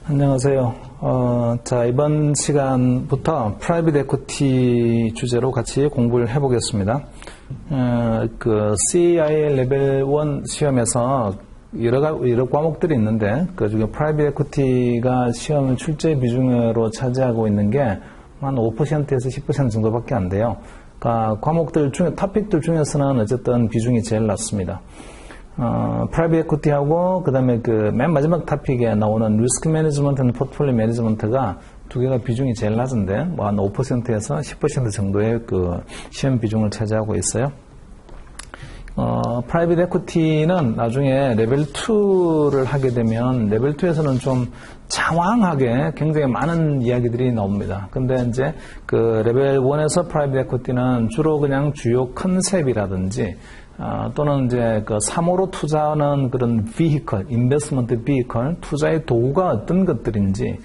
안녕하세요. 자, 이번 시간부터 프라이빗 에쿼티 주제로 같이 공부를 해보겠습니다. CAIA 레벨 1 시험에서 여러 과목들이 있는데, 그 중에 프라이빗 에쿼티가 시험 출제 비중으로 차지하고 있는 게 한 5%에서 10% 정도밖에 안 돼요. 그러니까 과목들 중에, 토픽들 중에서는 어쨌든 비중이 제일 낮습니다. 프라이빗 에쿼티하고 그다음에 그 맨 마지막 토픽에 나오는 리스크 매니지먼트는 포트폴리오 매니지먼트가 두 개가 비중이 제일 낮은데 뭐 한 5%에서 10% 정도의 그 시험 비중을 차지하고 있어요. 프라이빗 에쿼티는 나중에 레벨 2를 하게 되면 레벨 2에서는 좀 장황하게 굉장히 많은 이야기들이 나옵니다. 근데 이제 그 레벨 1에서 프라이빗 에쿼티는 주로 그냥 주요 컨셉이라든지 또는 이제 그 3호로 투자하는 그런 vehicle, investment vehicle, 투자의 도구가 어떤 것들인지,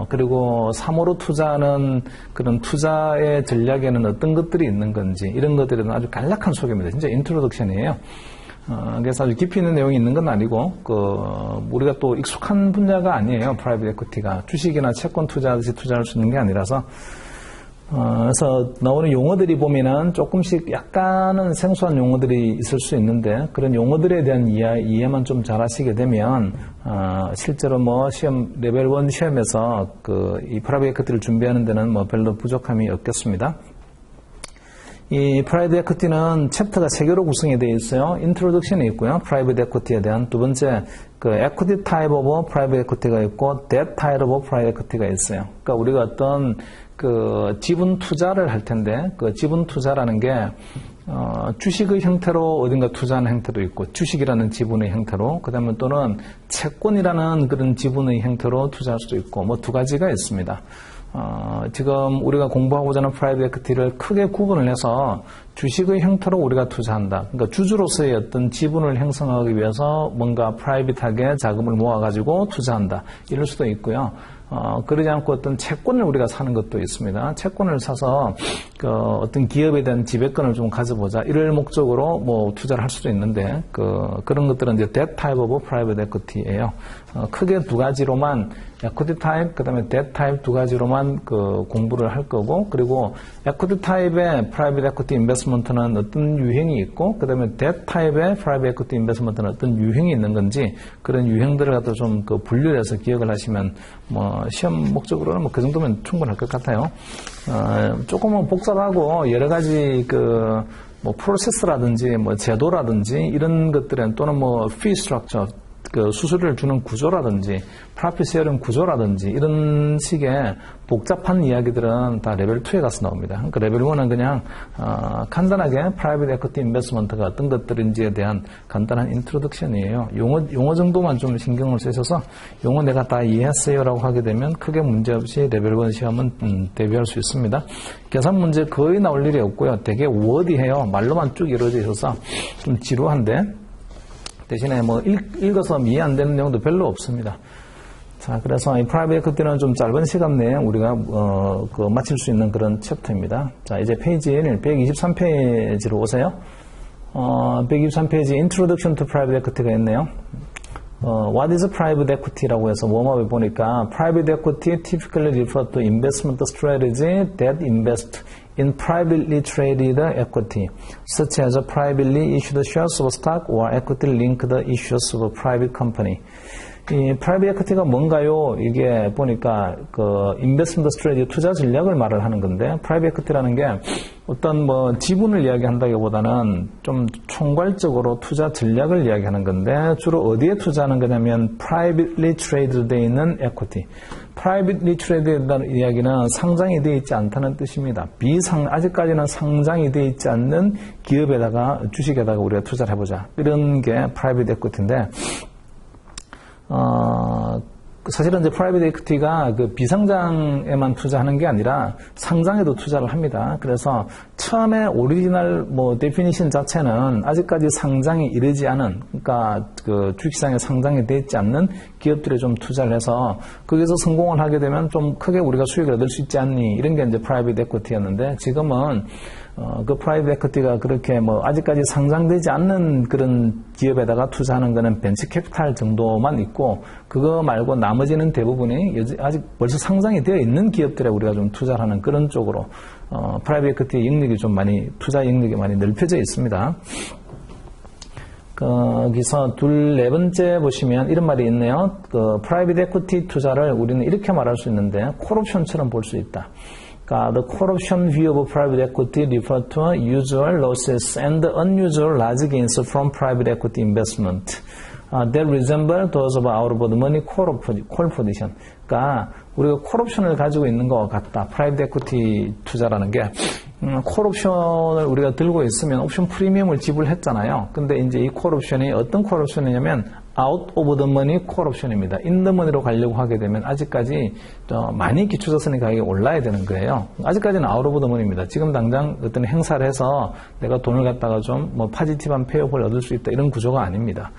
그리고 3호로 투자하는 그런 투자의 전략에는 어떤 것들이 있는 건지, 이런 것들에 대한 아주 간략한 소개입니다. 진짜 인트로덕션이에요. 그래서 아주 깊이 있는 내용이 있는 건 아니고, 우리가 또 익숙한 분야가 아니에요. 프라이빗 에쿼티가. 주식이나 채권 투자하듯이 투자할 수 있는 게 아니라서. 그래서 나오는 용어들이 보면은 조금씩 약간은 생소한 용어들이 있을 수 있는데 그런 용어들에 대한 이해만 좀 잘 하시게 되면 실제로 뭐 시험 레벨 1 시험에서 이 프라이빗 에쿼티를 준비하는 데는 뭐 별로 부족함이 없겠습니다. 이 프라이빗 에쿼티는 챕터가 3개로 구성이 되어 있어요. 인트로덕션이 있고요. 프라이빗 에쿼티에 대한 두 번째 에쿼티 타입 오브 프라이빗 에쿼티가 있고 뎃 타입 오브 프라이빗 에쿼티가 있어요. 그러니까 우리가 어떤 지분 투자를 할 텐데 지분 투자라는 게 주식의 형태로 어딘가 투자하는 형태도 있고 주식이라는 지분의 형태로 그다음에 또는 채권이라는 그런 지분의 형태로 투자할 수도 있고 뭐 두 가지가 있습니다. 지금 우리가 공부하고자 하는 프라이빗 에쿼티를 크게 구분을 해서 주식의 형태로 우리가 투자한다. 그러니까 주주로서의 어떤 지분을 형성하기 위해서 뭔가 프라이빗하게 자금을 모아가지고 투자한다. 이럴 수도 있고요. 그러지 않고 어떤 채권을 우리가 사는 것도 있습니다. 채권을 사서 어떤 기업에 대한 지배권을 좀 가져보자. 이럴 목적으로 뭐 투자를 할 수도 있는데 그런 것들은 이제 that type of private equity예요. 크게 두 가지로만 equity type 그다음에 debt type 두 가지로만 공부를 할 거고 그리고 equity type의 private equity investment는 어떤 유형이 있고 그다음에 debt type의 private equity investment는 어떤 유형이 있는 건지 그런 유형들을 갖다 좀 분류해서 기억을 하시면 뭐 시험 목적으로는 뭐 그 정도면 충분할 것 같아요. 조금은 복잡하고 여러 가지 뭐 프로세스라든지 뭐 제도라든지 이런 것들은 또는 뭐 fee structure 수수료를 주는 구조라든지 프로핏 쉐어링 구조라든지 이런 식의 복잡한 이야기들은 다 레벨 2에 가서 나옵니다. 그러니까 레벨 1은 그냥 간단하게 프라이빗 에쿼티 인베스트먼트가 어떤 것들인지에 대한 간단한 인트로덕션이에요. 용어 정도만 좀 신경을 쓰셔서 용어 내가 다 이해했어요라고 하게 되면 크게 문제없이 레벨 1 시험은 대비할 수 있습니다. 계산 문제 거의 나올 일이 없고요. 되게 워디해요. 말로만 쭉 이루어져 있어서 좀 지루한데 대신에 뭐 읽어서 이해 안 되는 내용도 별로 없습니다. 자, 그래서 이 프라이빗 에쿼티는 좀 짧은 시간 내에 우리가 마칠 수 있는 그런 챕터입니다. 자, 이제 페이지 123페이지로 오세요. 123페이지 Introduction to Private Equity가 있네요. What is private equity라고 해서 웜업에 보니까 private equity typically refer to investment strategy that invest in privately traded equity, such as privately issued shares of stock or equity-linked issues of a private company. 이 프라이빗 에쿼티가 뭔가요? 이게 보니까 인베스트먼트 스트래티지 투자 전략을 말을 하는 건데 프라이빗 에쿼티라는 게 어떤 뭐 지분을 이야기한다기보다는 좀 총괄적으로 투자 전략을 이야기하는 건데 주로 어디에 투자하는 거냐면 privately traded 돼 있는 equity. privately traded라는 이야기는 상장이 되어 있지 않다는 뜻입니다. 아직까지는 상장이 되어 있지 않는 기업에다가 주식에다가 우리가 투자를 해보자. 이런 게 프라이빗 에쿼티인데 사실은 이제 프라이빗 에쿼티가 비상장에만 투자하는 게 아니라 상장에도 투자를 합니다. 그래서 처음에 오리지널 데피니션 자체는 아직까지 상장이 이르지 않은, 그러니까 주식시장에 상장이 되어 있지 않는 기업들에 좀 투자를 해서 거기서 성공을 하게 되면 좀 크게 우리가 수익을 얻을 수 있지 않니, 이런 게 이제 프라이빗 에쿼티였는데 지금은 그 프라이빗 에퀴티가 그렇게 뭐 아직까지 상장되지 않는 그런 기업에다가 투자하는 거는 벤처 캐피탈 정도만 있고, 그거 말고 나머지는 대부분이 아직 벌써 상장이 되어 있는 기업들에 우리가 좀 투자를 하는 그런 쪽으로 프라이빗 에퀴티의 영역이 좀 많이, 투자 영역이 많이 넓혀져 있습니다. 거기서 네 번째 보시면 이런 말이 있네요. 그 프라이빗 에퀴티 투자를 우리는 이렇게 말할 수 있는데 콜옵션처럼 볼 수 있다. The call option view of private equity refers to usual losses and unusual large gains from private equity investment that resemble those of out-of-the-money call position. 그러니까 우리가 콜 옵션을 가지고 있는 것 같다. 프라이빗 에퀴티 투자라는 게 콜 옵션을 우리가 들고 있으면 옵션 프리미엄을 지불했잖아요. 근데 이제 이 콜 옵션이 어떤 콜 옵션이냐면 out of the money 콜 옵션입니다. in the money로 가려고 하게 되면 아직까지 많이 기초자산의 가격이 올라야 되는 거예요. 아직까지는 out of the money입니다. 지금 당장 어떤 행사를 해서 내가 돈을 갖다가 좀 뭐 파지티브한 페이오프를 얻을 수 있다, 이런 구조가 아닙니다.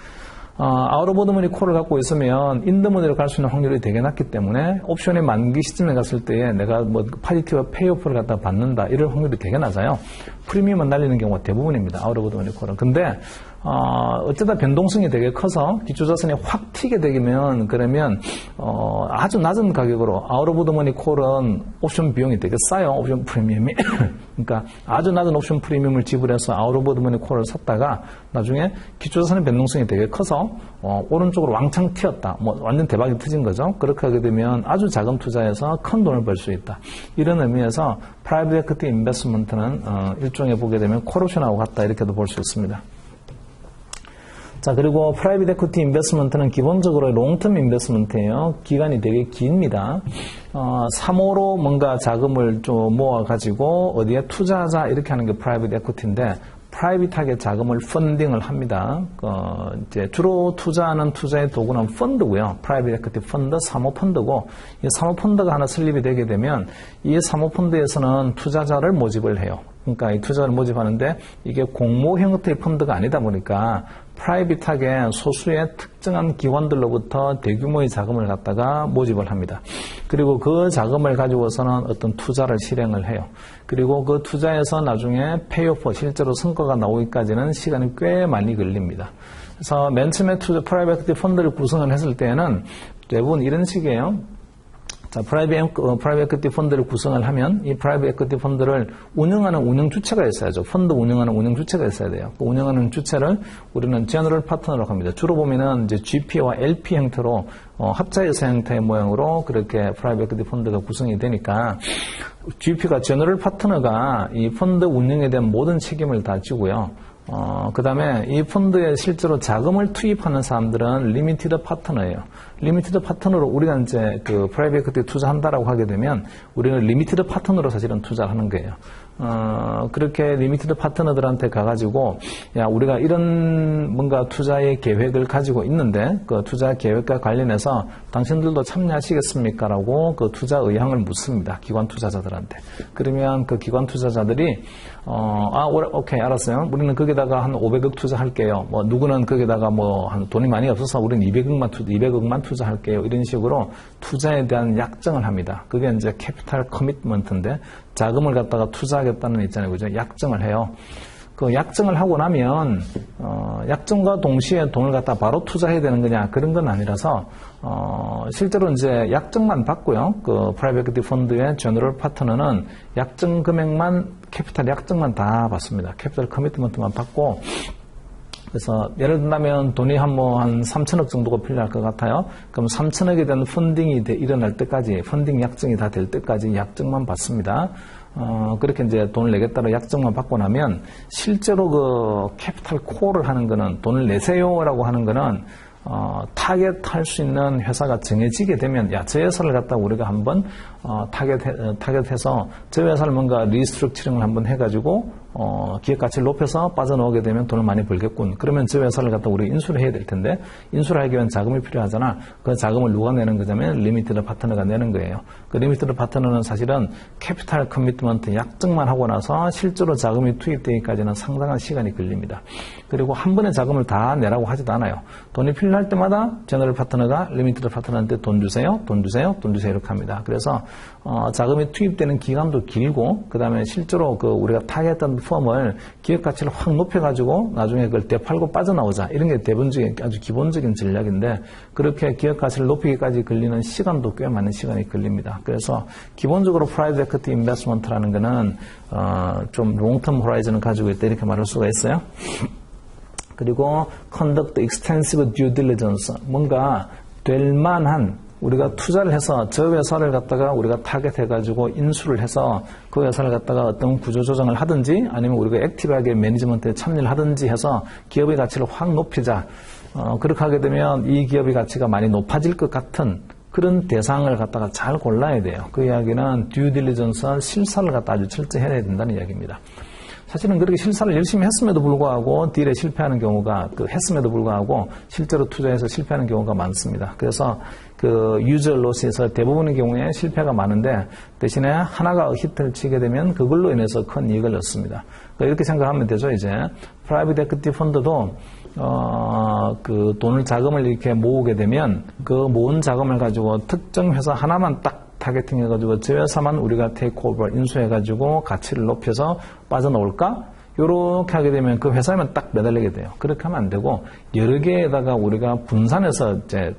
out of the money 콜을 갖고 있으면 in the money로 갈 수 있는 확률이 되게 낮기 때문에 옵션의 만기 시점에 갔을 때에 내가 뭐 파지티브 페이오프를 갖다 받는다, 이럴 확률이 되게 낮아요. 프리미엄만 날리는 경우가 대부분입니다. out of the money 콜은. 근데 어쩌다 변동성이 되게 커서 기초자산이 확 튀게 되면, 그러면 아주 낮은 가격으로 out of the money 콜은 옵션 비용이 되게 싸요. 옵션 프리미엄이. 그러니까 아주 낮은 옵션 프리미엄을 지불해서 out of the money 콜을 샀다가 나중에 기초자산의 변동성이 되게 커서 오른쪽으로 왕창 튀었다. 뭐 완전 대박이 터진 거죠. 그렇게 하게 되면 아주 작은 투자에서 큰 돈을 벌 수 있다. 이런 의미에서 프라이빗 에퀴티 인베스트먼트는 일종의 보게 되면 콜옵션하고 같다, 이렇게도 볼 수 있습니다. 자, 그리고 프라이빗 에퀴티 인베스트먼트는 기본적으로 롱텀 인베스트먼트예요. 기간이 되게 깁니다. 3호로 뭔가 자금을 좀 모아가지고 어디에 투자하자, 이렇게 하는 게 프라이빗 에퀴티인데, 프라이빗하게 자금을 펀딩을 합니다. 이제 주로 투자하는 투자의 도구는 펀드고요. 프라이빗 에퀴티 펀드, 사모펀드고, 이 사모펀드가 하나 설립이 되게 되면 이 사모펀드에서는 투자자를 모집을 해요. 그러니까 이 투자를 모집하는데 이게 공모 형태의 펀드가 아니다 보니까 프라이빗하게 소수의 특정한 기관들로부터 대규모의 자금을 갖다가 모집을 합니다. 그리고 그 자금을 가지고서는 어떤 투자를 실행을 해요. 그리고 그 투자에서 나중에 페이오프, 실제로 성과가 나오기까지는 시간이 꽤 많이 걸립니다. 그래서 맨 처음에 프라이빗 에퀴티 펀드를 구성을 했을 때는 대부분 이런 식이에요. 자, 프라이빗 에퀴티 펀드를 구성을 하면 이 프라이빗 에퀴티 펀드를 운영하는 운영 주체가 있어야죠. 펀드 운영하는 운영 주체가 있어야 돼요. 그 운영하는 주체를 우리는 제너럴 파트너라고 합니다. 주로 보면은 이제 GP와 LP 형태로 합자회사 형태의 모양으로 그렇게 프라이빗 에퀴티 펀드가 구성이 되니까 GP가 제너럴 파트너가 이 펀드 운영에 대한 모든 책임을 다 지고요. 그 다음에 이 펀드에 실제로 자금을 투입하는 사람들은 리미티드 파트너예요. 리미티드 파트너로 우리가 이제 그 프라이빗 에퀴티 투자한다라고 하게 되면 우리는 리미티드 파트너로 사실은 투자를 하는 거예요. 그렇게 리미티드 파트너들한테 가가지고, 야, 우리가 이런 뭔가 투자의 계획을 가지고 있는데, 그 투자 계획과 관련해서 당신들도 참여하시겠습니까? 라고 그 투자 의향을 묻습니다. 기관 투자자들한테. 그러면 그 기관 투자자들이, 오케이, 알았어요. 우리는 거기다가 한 500억 투자할게요. 뭐, 누구는 거기다가 뭐, 한 돈이 많이 없어서 우리는 200억만 투자할게요. 이런 식으로 투자에 대한 약정을 합니다. 그게 이제 캐피탈 커미트먼트인데, 자금을 갖다가 투자하겠다는 있잖아요. 그죠? 약정을 해요. 그 약정을 하고 나면, 약정과 동시에 돈을 갖다 바로 투자해야 되는 거냐, 그런 건 아니라서, 실제로 이제 약정만 받고요. 그 프라이빗 에퀴티 펀드의 제너럴 파트너는 약정 금액만, 캐피탈 약정만 다 받습니다. 캐피탈 커미트먼트만 받고, 그래서 예를 든다면 돈이 한 3천억 정도가 필요할 것 같아요. 그럼 3천억에 대한 펀딩이 일어날 때까지, 펀딩 약정이 다 될 때까지 약정만 받습니다. 그렇게 이제 돈을 내겠다고 약정만 받고 나면 실제로 그 캐피탈 콜을 하는 거는, 돈을 내세요라고 하는 거는 타겟할 수 있는 회사가 정해지게 되면, 야, 저 회사를 갖다 우리가 한번 타겟해서 저 회사를 뭔가 리스트럭처링을 한번 해가지고 기업 가치를 높여서 빠져나오게 되면 돈을 많이 벌겠군. 그러면 저 회사를 갖다 우리 인수를 해야 될 텐데, 인수를 하기 위한 자금이 필요하잖아. 그 자금을 누가 내는 거냐면 리미티드 파트너가 내는 거예요. 그 리미티드 파트너는 사실은 캐피탈 커미트먼트 약정만 하고 나서 실제로 자금이 투입되기까지는 상당한 시간이 걸립니다. 그리고 한 번에 자금을 다 내라고 하지도 않아요. 돈이 필요할 때마다 제너럴 파트너가 리미티드 파트너한테 돈 주세요, 돈 주세요, 돈 주세요, 이렇게 합니다. 그래서 자금이 투입되는 기간도 길고, 그 다음에 실제로 그 우리가 타겟했던 펌을 기업 가치를 확 높여가지고 나중에 그걸 되팔고 빠져나오자. 이런 게 대본적인 아주 기본적인 전략인데 그렇게 기업 가치를 높이기까지 걸리는 시간도 꽤 많은 시간이 걸립니다. 그래서 기본적으로 프라이빗 에퀴티 인베스트먼트라는 거는 좀 롱텀 호라이즌을 가지고 있다 이렇게 말할 수가 있어요. 그리고 conduct extensive due diligence, 뭔가 될 만한 우리가 투자를 해서 저 회사를 갖다가 우리가 타겟해가지고 인수를 해서 그 회사를 갖다가 어떤 구조조정을 하든지 아니면 우리가 액티브하게 매니지먼트에 참여를 하든지 해서 기업의 가치를 확 높이자. 그렇게 하게 되면 이 기업의 가치가 많이 높아질 것 같은 그런 대상을 갖다가 잘 골라야 돼요. 그 이야기는 듀 딜리전스 실사를 갖다 아주 철저히 해야 된다는 이야기입니다. 사실은 그렇게 실사를 열심히 했음에도 불구하고 딜에 실패하는 경우가 했음에도 불구하고 실제로 투자해서 실패하는 경우가 많습니다. 그래서 그 유저 로스에서 대부분의 경우에 실패가 많은데 대신에 하나가 히트를 치게 되면 그걸로 인해서 큰 이익을 얻습니다. 그러니까 이렇게 생각하면 되죠. 이제 프라이빗 에퀴티 펀드도 그 돈을 자금을 이렇게 모으게 되면 그 모은 자금을 가지고 특정 회사 하나만 딱 타겟팅 해가지고 저 회사만 우리가 테이크오버 인수해가지고 가치를 높여서 빠져나올까? 요렇게 하게 되면 그 회사에만 딱 매달리게 돼요. 그렇게 하면 안 되고 여러 개에다가 우리가 분산해서 이제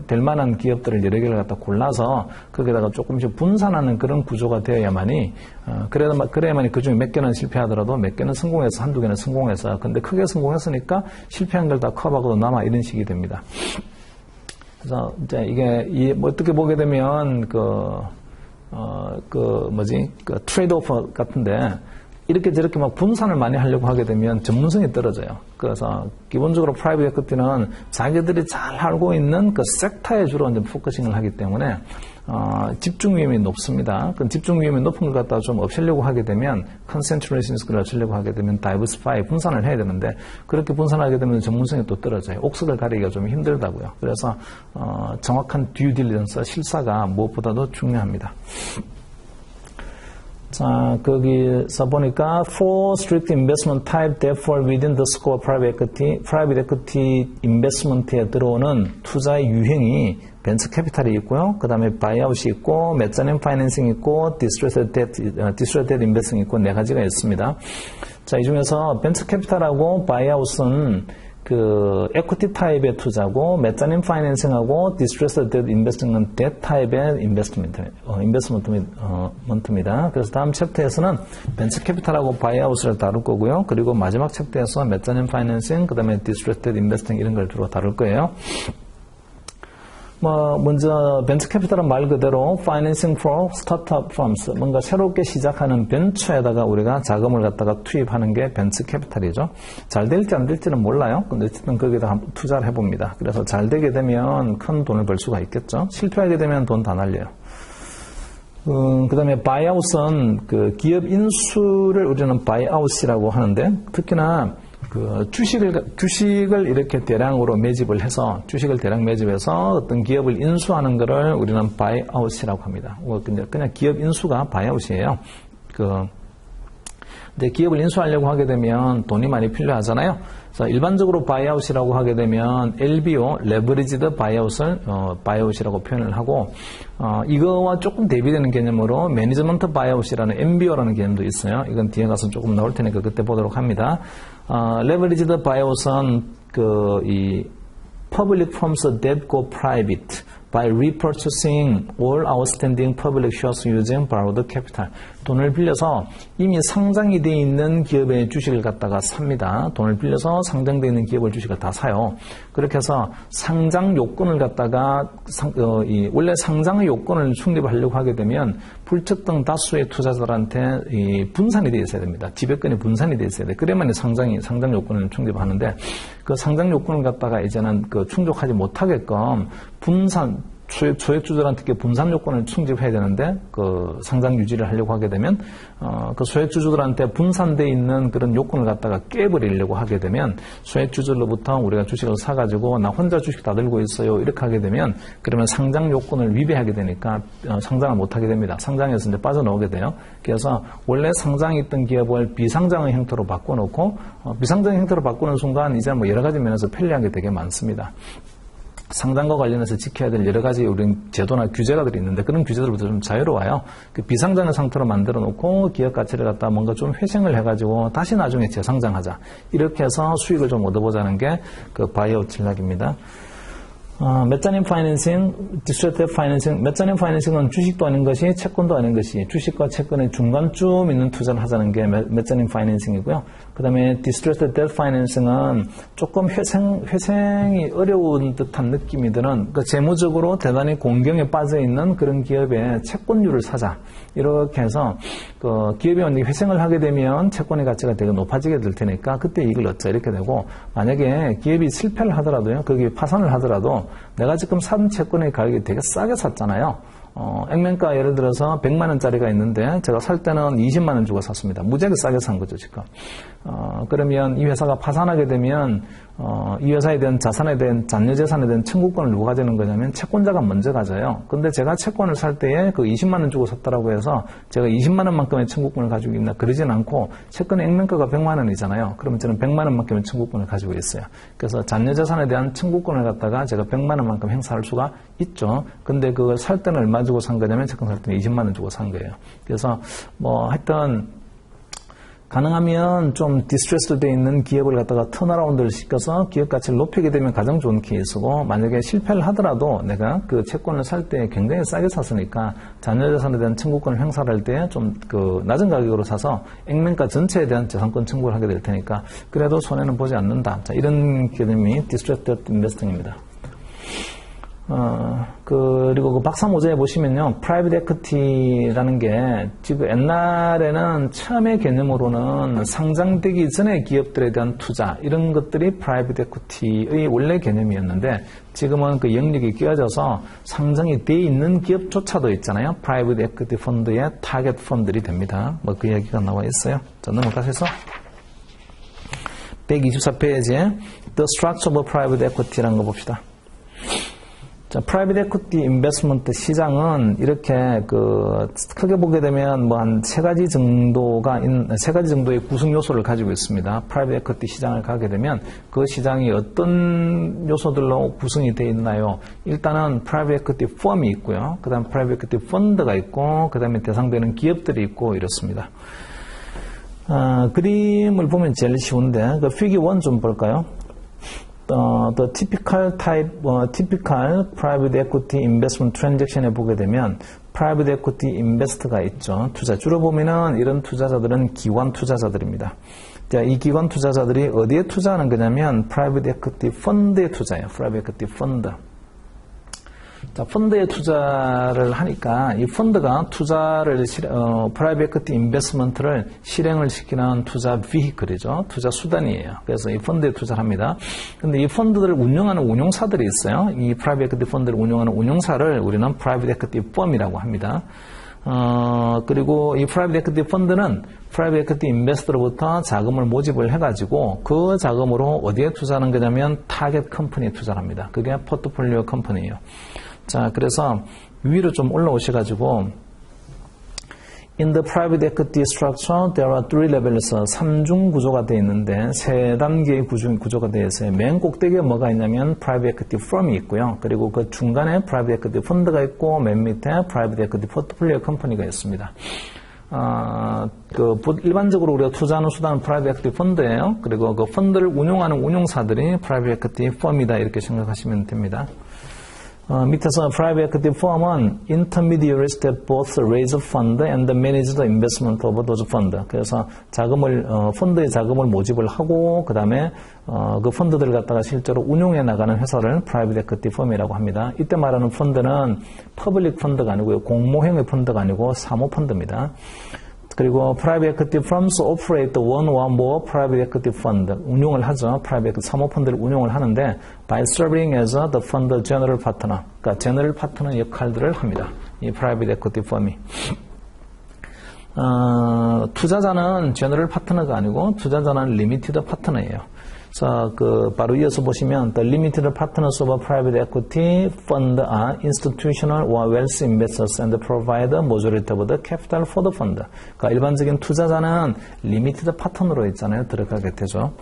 될 만한 기업들을 여러 개를 갖다 골라서 거기다가 조금씩 분산하는 그런 구조가 되어야만이 그래야만이 그중에 몇 개는 실패하더라도 몇 개는 성공해서 한두 개는 성공해서 근데 크게 성공했으니까 실패한 걸 다 커버하고 남아 이런 식이 됩니다. 그래서 이제 이게 어떻게 보게 되면 트레이드 오프 같은데 이렇게 저렇게 막 분산을 많이 하려고 하게 되면 전문성이 떨어져요. 그래서 기본적으로 프라이빗 에퀴티는 자기들이 잘 알고 있는 그 섹터에 주로 이제 포커싱을 하기 때문에 집중 위험이 높습니다. 그 집중 위험이 높은 걸 갖다가 좀 없애려고 하게 되면 컨센트레이션 리스크를 없애려고 하게 되면 다이버시파이 분산을 해야 되는데 그렇게 분산하게 되면 전문성이 또 떨어져요. 옥석을 가리기가 좀 힘들다고요. 그래서 정확한 듀 딜리전스 실사가 무엇보다도 중요합니다. 자, 거기서 보니까 for strict investment type that fall within the scope of private equity investment에 들어오는 투자의 유형이 벤처 캐피탈이 있고요. 그 다음에 바이아웃이 있고, 메자닌 파이낸싱이 있고, 디스트레스드 데트 인베스팅이 있고, 네 가지가 있습니다. 자, 이 중에서 벤처 캐피탈하고 바이아웃은 그 에퀴티 타입의 투자고 메자닌 파이낸싱하고 디스트레스드 데트 인베스팅은 데트 타입의 인베스트먼트입니다. 그래서 다음 챕터에서는 벤처 캐피탈하고 바이아웃을 다룰 거고요. 그리고 마지막 챕터에서 메자닌 파이낸싱, 그다음에 디스트레스드 데트 인베스팅 이런 걸 주로 다룰 거예요. 먼저 벤처 캐피탈은 말 그대로 financing for startup firms, 뭔가 새롭게 시작하는 벤처에다가 우리가 자금을 갖다가 투입하는 게 벤처 캐피탈이죠. 잘 될지 안 될지는 몰라요. 근데 어쨌든 거기다 한번 투자를 해봅니다. 그래서 잘 되게 되면 큰 돈을 벌 수가 있겠죠. 실패하게 되면 돈 다 날려요. 그 다음에 바이아웃은 그 기업 인수를 우리는 바이아웃이라고 하는데 특히나 그 주식을 이렇게 대량으로 매집을 해서 주식을 대량 매집해서 어떤 기업을 인수하는 거를 우리는 바이아웃이라고 합니다. 그냥 기업 인수가 바이아웃이에요. 근데 기업을 인수하려고 하게 되면 돈이 많이 필요하잖아요. 그래서 일반적으로 바이아웃이라고 하게 되면 LBO, 레버리지드 바이아웃이라고 표현을 하고, 이거와 조금 대비되는 개념으로 매니지먼트 바이아웃이라는 MBO라는 개념도 있어요. 이건 뒤에 가서 조금 나올 테니까 그때 보도록 합니다. 레버리지드 바이아웃은 이 public firms that go private by repurchasing all outstanding public shares using borrowed capital. 돈을 빌려서 이미 상장이 되어 있는 기업의 주식을 갖다가 삽니다. 돈을 빌려서 상장되어 있는 기업의 주식을 다 사요. 그렇게 해서 상장 요건을 갖다가 원래 상장의 요건을 충족하려고 하게 되면 불특정 다수의 투자자들한테 분산이 되어 있어야 됩니다. 지배권이 분산이 되어 있어야 돼. 그래야만 상장 요건을 충족하는데 그 상장 요건을 갖다가 이제는 충족하지 못하게끔 소액주주들한테 분산 요건을 충족해야 되는데 상장 유지를 하려고 하게 되면 소액주주들한테 분산되어 있는 그런 요건을 갖다가 깨버리려고 하게 되면 소액주주로부터 우리가 주식을 사가지고 나 혼자 주식 다 들고 있어요 이렇게 하게 되면 그러면 상장 요건을 위배하게 되니까 상장을 못하게 됩니다. 상장에서 이제 빠져나오게 돼요. 그래서 원래 상장이 있던 기업을 비상장의 형태로 바꿔놓고 비상장의 형태로 바꾸는 순간 이제 여러 가지 면에서 편리하게 되게 많습니다. 상장과 관련해서 지켜야 될 여러 가지 우리 제도나 규제가들이 있는데 그런 규제들부터 좀 자유로워요. 그 비상장의 상태로 만들어 놓고 기업 가치를 갖다 뭔가 좀 회생을 해가지고 다시 나중에 재상장하자. 이렇게 해서 수익을 좀 얻어보자는 게 그 바이아웃 전략입니다. 메자닌 파이낸싱, 디스트레스 파이낸싱, 메자닌 파이낸싱은 주식도 아닌 것이 채권도 아닌 것이 주식과 채권의 중간쯤 있는 투자를 하자는 게 메자닌 파이낸싱이고요. 그 다음에 디스트레스 뎨트 파이낸싱은 조금 회생이 어려운 듯한 느낌이 드는 그러니까 재무적으로 대단히 공경에 빠져 있는 그런 기업의 채권류를 사자. 이렇게 해서 그 기업이 회생을 하게 되면 채권의 가치가 되게 높아지게 될 테니까 그때 이익을 얻자 이렇게 되고 만약에 기업이 실패를 하더라도요. 거기 파산을 하더라도 내가 지금 산 채권의 가격이 되게 싸게 샀잖아요. 액면가 예를 들어서 100만 원짜리가 있는데 제가 살 때는 20만 원 주고 샀습니다. 무지하게 싸게 산 거죠, 지금. 그러면 이 회사가 파산하게 되면 이 회사에 대한 자산에 대한 잔여 재산에 대한 청구권을 누가 가지는 거냐면 채권자가 먼저 가져요. 근데 제가 채권을 살 때에 그 20만 원 주고 샀다라고 해서 제가 20만 원만큼의 청구권을 가지고 있나 그러진 않고 채권의 액면가가 100만 원이잖아요. 그러면 저는 100만 원만큼의 청구권을 가지고 있어요. 그래서 잔여 재산에 대한 청구권을 갖다가 제가 100만 원만큼 행사할 수가 있죠. 근데 그걸 살 때는 얼마 주고 산 거냐면 채권 살 때는 20만 원 주고 산 거예요. 그래서 뭐 하여튼 가능하면 좀 디스트레스도 돼 있는 기업을 갖다가 턴어라운드를 시켜서 기업 가치를 높이게 되면 가장 좋은 케이스고 만약에 실패를 하더라도 내가 그 채권을 살 때 굉장히 싸게 샀으니까 잔여재산에 대한 청구권을 행사를 할 때 좀 그 낮은 가격으로 사서 액면가 전체에 대한 재산권 청구를 하게 될 테니까 그래도 손해는 보지 않는다. 자, 이런 개념이 디스트레스드 인베스팅입니다. 그리고 그 박사모제에 보시면요, 프라이빗 에퀴티라는 게 지금 옛날에는 처음의 개념으로는 상장되기 전에 기업들에 대한 투자, 이런 것들이 프라이빗 에퀴티의 원래 개념이었는데 지금은 그 영역이 끼어져서 상장이 돼 있는 기업조차도 있잖아요. 프라이빗 에퀴티 펀드의 타겟 펀드들이 됩니다. 뭐 그 얘기가 나와 있어요. 자, 넘어가셔서 124페이지에 The Structure of Private Equity라는 거 봅시다. 자, 프라이빗 에퀴티 인베스트먼트 시장은 이렇게 크게 보게 되면 뭐 한 세 가지 정도의 구성 요소를 가지고 있습니다. 프라이빗 에퀴티 시장을 가게 되면 그 시장이 어떤 요소들로 구성이 되어 있나요? 일단은 프라이빗 에퀴티 펌이 있고요. 그다음 프라이빗 에퀴티 펀드가 있고 그다음에 대상되는 기업들이 있고 이렇습니다. 그림을 보면 제일 쉬운데 그 피겨 1 좀 볼까요? The typical private equity investment transaction에 보게 되면 private equity investor가 있죠. 투자. 주로 보면은 이런 투자자들은 기관 투자자들입니다. 자, 이 기관 투자자들이 어디에 투자하는 거냐면 private equity 펀드에 투자해요. private equity 펀드. 자, 펀드에 투자를 하니까 이 펀드가 투자를 프라이빗 에퀴티 인베스트먼트를 실행을 시키는 투자 비히클이죠. 투자 수단이에요. 그래서 이 펀드에 투자를 합니다. 근데 이 펀드들을 운영하는 운용사들이 있어요. 이 프라이빗 에퀴티 펀드를 운영하는 운용사를 우리는 프라이빗 에퀴티 펌이라고 합니다. 그리고 이 프라이빗 에퀴티 펀드는 프라이빗 에퀴티 인베스터로부터 자금을 모집을 해가지고 그 자금으로 어디에 투자하는 거냐면 타겟 컴퍼니에 투자를 합니다. 그게 포트폴리오 컴퍼니예요. 자, 그래서 위로 좀 올라오셔가지고 In the private equity structure, there are three levels. 3중 구조가 되어 있는데 세 단계의 구조가 되어 있어요. 맨 꼭대기에 뭐가 있냐면 private equity firm이 있고요. 그리고 그 중간에 private equity 펀드가 있고 맨 밑에 private equity portfolio company가 있습니다. 일반적으로 우리가 투자하는 수단은 private equity 펀드예요. 그리고 그 펀드를 운용하는 운용사들이 private equity firm이다 이렇게 생각하시면 됩니다. 밑에서 private equity firm은 intermediaries that both raise a fund and manage the investment of those fund. 그래서 펀드의 자금을 모집을 하고, 그 다음에, 그 펀드들을 갖다가 실제로 운용해 나가는 회사를 private equity firm이라고 합니다. 이때 말하는 펀드는 퍼블릭 펀드가 아니고요. 공모형의 펀드가 아니고 사모펀드입니다. 그리고 private equity firms operate one or more private equity fund 운용을 하죠. private 사모펀드를 운용을 하는데 by serving as the fund general partner, 그러니까 general partner 역할들을 합니다. 이 private equity firm이. 투자자는 general partner가 아니고 투자자는 limited partner예요. 그래서 바로 이어서 보시면 the limited partners of a private equity fund are institutional or wealth investors and provide a majority of the capital for the fund. 그러니까 일반적인 투자자는 limited partner로 있잖아요. 들어가게 되죠.